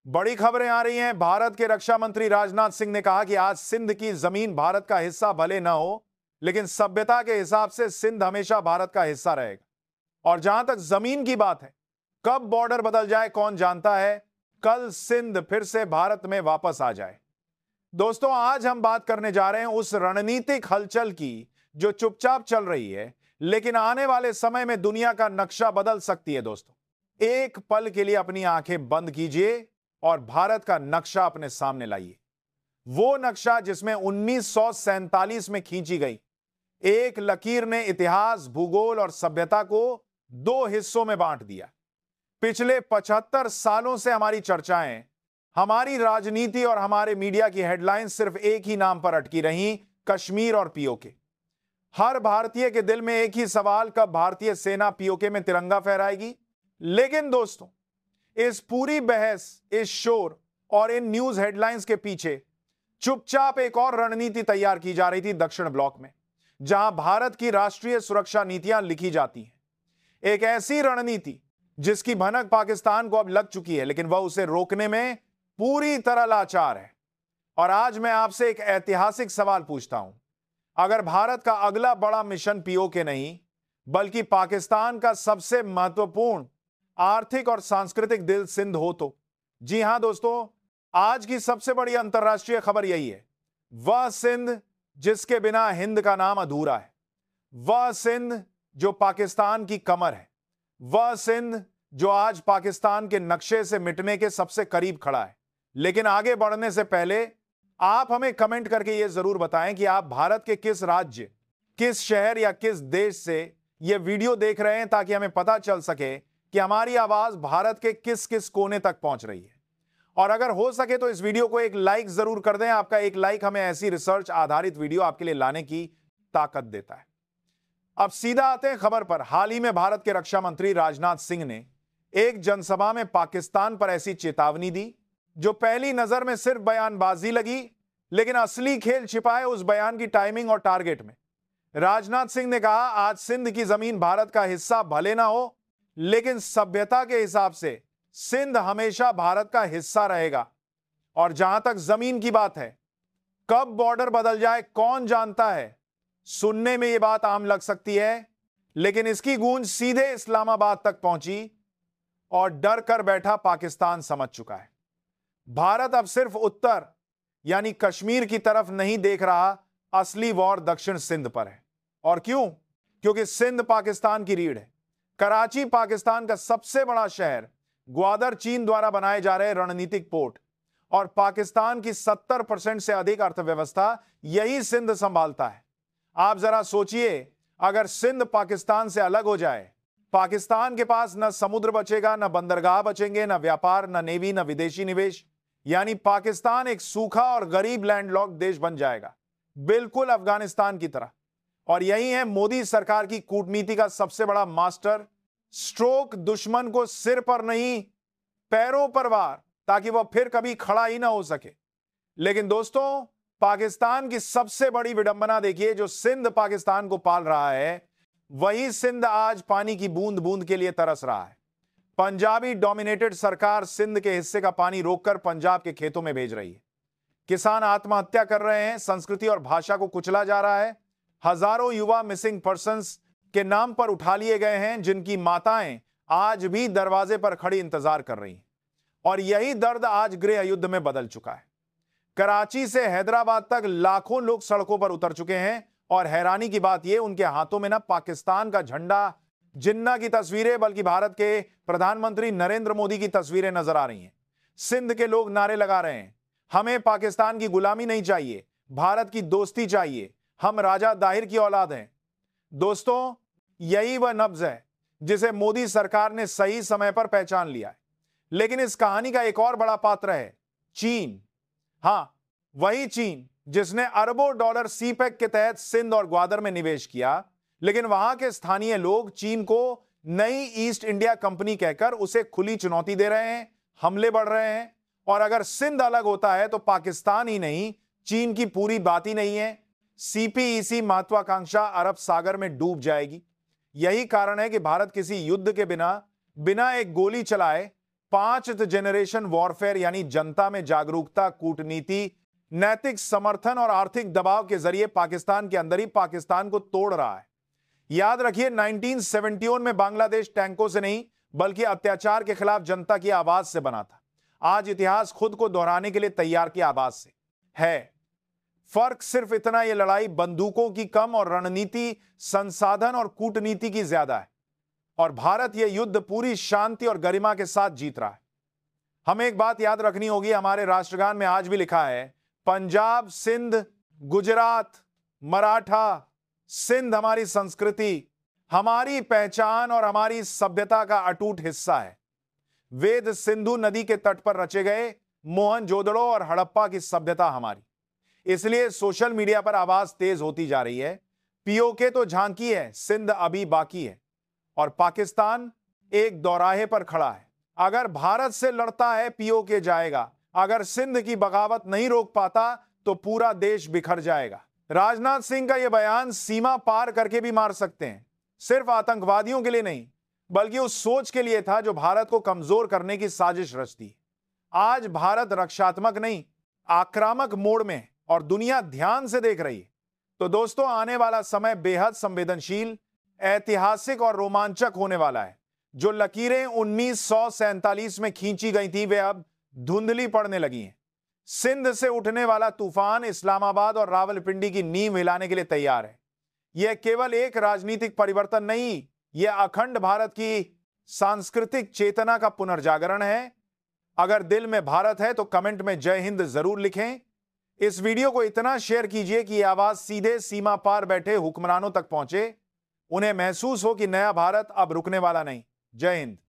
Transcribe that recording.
बड़ी खबरें आ रही हैं। भारत के रक्षा मंत्री राजनाथ सिंह ने कहा कि आज सिंध की जमीन भारत का हिस्सा भले न हो, लेकिन सभ्यता के हिसाब से सिंध हमेशा भारत का हिस्सा रहेगा। और जहां तक जमीन की बात है, कब बॉर्डर बदल जाए कौन जानता है। कल सिंध फिर से भारत में वापस आ जाए। दोस्तों, आज हम बात करने जा रहे हैं उस रणनीतिक हलचल की जो चुपचाप चल रही है, लेकिन आने वाले समय में दुनिया का नक्शा बदल सकती है। दोस्तों, एक पल के लिए अपनी आंखें बंद कीजिए और भारत का नक्शा अपने सामने लाइए। वो नक्शा जिसमें 1947 में खींची गई एक लकीर ने इतिहास, भूगोल और सभ्यता को दो हिस्सों में बांट दिया। पिछले 75 सालों से हमारी चर्चाएं, हमारी राजनीति और हमारे मीडिया की हेडलाइंस सिर्फ एक ही नाम पर अटकी रहीं, कश्मीर और पीओके। हर भारतीय के दिल में एक ही सवाल, कब भारतीय सेना पीओके में तिरंगा फहराएगी। लेकिन दोस्तों, इस पूरी बहस, इस शोर और इन न्यूज हेडलाइंस के पीछे चुपचाप एक और रणनीति तैयार की जा रही थी दक्षिण ब्लॉक में, जहां भारत की राष्ट्रीय सुरक्षा नीतियां लिखी जाती हैं। एक ऐसी रणनीति जिसकी भनक पाकिस्तान को अब लग चुकी है, लेकिन वह उसे रोकने में पूरी तरह लाचार है। और आज मैं आपसे एक ऐतिहासिक सवाल पूछता हूं, अगर भारत का अगला बड़ा मिशन पीओके नहीं बल्कि पाकिस्तान का सबसे महत्वपूर्ण आर्थिक और सांस्कृतिक दिल सिंध हो तो? जी हां दोस्तों, आज की सबसे बड़ी अंतर्राष्ट्रीय खबर यही है। वह सिंध जिसके बिना हिंद का नाम अधूरा है, वह सिंध जो पाकिस्तान की कमर है, वह सिंध जो आज पाकिस्तान के नक्शे से मिटने के सबसे करीब खड़ा है। लेकिन आगे बढ़ने से पहले आप हमें कमेंट करके यह जरूर बताएं कि आप भारत के किस राज्य, किस शहर या किस देश से यह वीडियो देख रहे हैं, ताकि हमें पता चल सके कि हमारी आवाज भारत के किस किस कोने तक पहुंच रही है। और अगर हो सके तो इस वीडियो को एक लाइक जरूर कर दें। आपका एक लाइक हमें ऐसी रिसर्च आधारित वीडियो आपके लिए लाने की ताकत देता है। अब सीधा आते हैं खबर पर। हाल ही में भारत के रक्षा मंत्री राजनाथ सिंह ने एक जनसभा में पाकिस्तान पर ऐसी चेतावनी दी जो पहली नजर में सिर्फ बयानबाजी लगी, लेकिन असली खेल छिपा है उस बयान की टाइमिंग और टारगेट में। राजनाथ सिंह ने कहा, आज सिंध की जमीन भारत का हिस्सा भले ना हो, लेकिन सभ्यता के हिसाब से सिंध हमेशा भारत का हिस्सा रहेगा। और जहां तक जमीन की बात है, कब बॉर्डर बदल जाए कौन जानता है। सुनने में यह बात आम लग सकती है, लेकिन इसकी गूंज सीधे इस्लामाबाद तक पहुंची और डर कर बैठा पाकिस्तान समझ चुका है। भारत अब सिर्फ उत्तर यानी कश्मीर की तरफ नहीं देख रहा, असली वॉर दक्षिण सिंध पर है। और क्यों? क्योंकि सिंध पाकिस्तान की रीढ़ है। कराची पाकिस्तान का सबसे बड़ा शहर, ग्वादर चीन द्वारा बनाए जा रहे रणनीतिक पोर्ट, और पाकिस्तान की 70% से अधिक अर्थव्यवस्था यही सिंध संभालता है। आप जरा सोचिए, अगर सिंध पाकिस्तान से अलग हो जाए, पाकिस्तान के पास न समुद्र बचेगा, न बंदरगाह बचेंगे, न व्यापार, न नेवी, न विदेशी निवेश। यानी पाकिस्तान एक सूखा और गरीब लैंडलॉक्ड देश बन जाएगा, बिल्कुल अफगानिस्तान की तरह। और यही है मोदी सरकार की कूटनीति का सबसे बड़ा मास्टर स्ट्रोक, दुश्मन को सिर पर नहीं पैरों पर वार, ताकि वह फिर कभी खड़ा ही ना हो सके। लेकिन दोस्तों, पाकिस्तान की सबसे बड़ी विडंबना देखिए, जो सिंध पाकिस्तान को पाल रहा है, वही सिंध आज पानी की बूंद बूंद के लिए तरस रहा है। पंजाबी डोमिनेटेड सरकार सिंध के हिस्से का पानी रोककर पंजाब के खेतों में भेज रही है। किसान आत्महत्या कर रहे हैं, संस्कृति और भाषा को कुचला जा रहा है। हजारों युवा मिसिंग पर्संस के नाम पर उठा लिए गए हैं, जिनकी माताएं आज भी दरवाजे पर खड़ी इंतजार कर रही हैं। और यही दर्द आज गृह युद्ध में बदल चुका है। कराची से हैदराबाद तक लाखों लोग सड़कों पर उतर चुके हैं। और हैरानी की बात यह, उनके हाथों में ना पाकिस्तान का झंडा, जिन्ना की तस्वीरें, बल्कि भारत के प्रधानमंत्री नरेंद्र मोदी की तस्वीरें नजर आ रही हैं। सिंध के लोग नारे लगा रहे हैं, हमें पाकिस्तान की गुलामी नहीं चाहिए, भारत की दोस्ती चाहिए, हम राजा दाहिर की औलाद हैं। दोस्तों, यही वह नब्ज है जिसे मोदी सरकार ने सही समय पर पहचान लिया है। लेकिन इस कहानी का एक और बड़ा पात्र है चीन। हां, वही चीन जिसने अरबों डॉलर सीपैक के तहत सिंध और ग्वादर में निवेश किया। लेकिन वहां के स्थानीय लोग चीन को नई ईस्ट इंडिया कंपनी कहकर उसे खुली चुनौती दे रहे हैं, हमले बढ़ रहे हैं। और अगर सिंध अलग होता है तो पाकिस्तान ही नहीं, चीन की पूरी बात ही नहीं है। सीपीईसी महत्वाकांक्षा अरब सागर में डूब जाएगी। यही कारण है कि भारत किसी युद्ध के बिना एक गोली चलाए पांचथ जनरेशन वॉरफेयर यानी जनता में जागरूकता, कूटनीति, नैतिक समर्थन और आर्थिक दबाव के जरिए पाकिस्तान के अंदर ही पाकिस्तान को तोड़ रहा है। याद रखिए 1971 में बांग्लादेश टैंकों से नहीं बल्कि अत्याचार के खिलाफ जनता की आवाज से बना था। आज इतिहास खुद को दोहराने के लिए तैयार की आवाज से है। फर्क सिर्फ इतना, यह लड़ाई बंदूकों की कम और रणनीति, संसाधन और कूटनीति की ज्यादा है और भारत यह युद्ध पूरी शांति और गरिमा के साथ जीत रहा है। हमें एक बात याद रखनी होगी, हमारे राष्ट्रगान में आज भी लिखा है पंजाब, सिंध, गुजरात, मराठा, सिंध हमारी संस्कृति, हमारी पहचान और हमारी सभ्यता का अटूट हिस्सा है। वेद सिंधु नदी के तट पर रचे गए मोहनजोदड़ो और हड़प्पा की सभ्यता हमारी। इसलिए सोशल मीडिया पर आवाज तेज होती जा रही है। पीओके तो झांकी है, सिंध अभी बाकी है और पाकिस्तान एक दौराहे पर खड़ा है। अगर भारत से लड़ता है पीओके जाएगा, अगर सिंध की बगावत नहीं रोक पाता तो पूरा देश बिखर जाएगा। राजनाथ सिंह का यह बयान सीमा पार करके भी मार सकते हैं। सिर्फ आतंकवादियों के लिए नहीं बल्कि उस सोच के लिए था जो भारत को कमजोर करने की साजिश रचती है। आज भारत रक्षात्मक नहीं आक्रामक मोड में है और दुनिया ध्यान से देख रही है। तो दोस्तों, आने वाला समय बेहद संवेदनशील, ऐतिहासिक और रोमांचक होने वाला है। जो लकीरें 1947 में खींची गई थी वे अब धुंधली पड़ने लगी हैं। सिंध से उठने वाला तूफान इस्लामाबाद और रावलपिंडी की नींव हिलाने के लिए तैयार है। यह केवल एक राजनीतिक परिवर्तन नहीं, यह अखंड भारत की सांस्कृतिक चेतना का पुनर्जागरण है। अगर दिल में भारत है तो कमेंट में जय हिंद जरूर लिखें। इस वीडियो को इतना शेयर कीजिए कि यह आवाज सीधे सीमा पार बैठे हुक्मरानों तक पहुंचे, उन्हें महसूस हो कि नया भारत अब रुकने वाला नहीं। जय हिंद।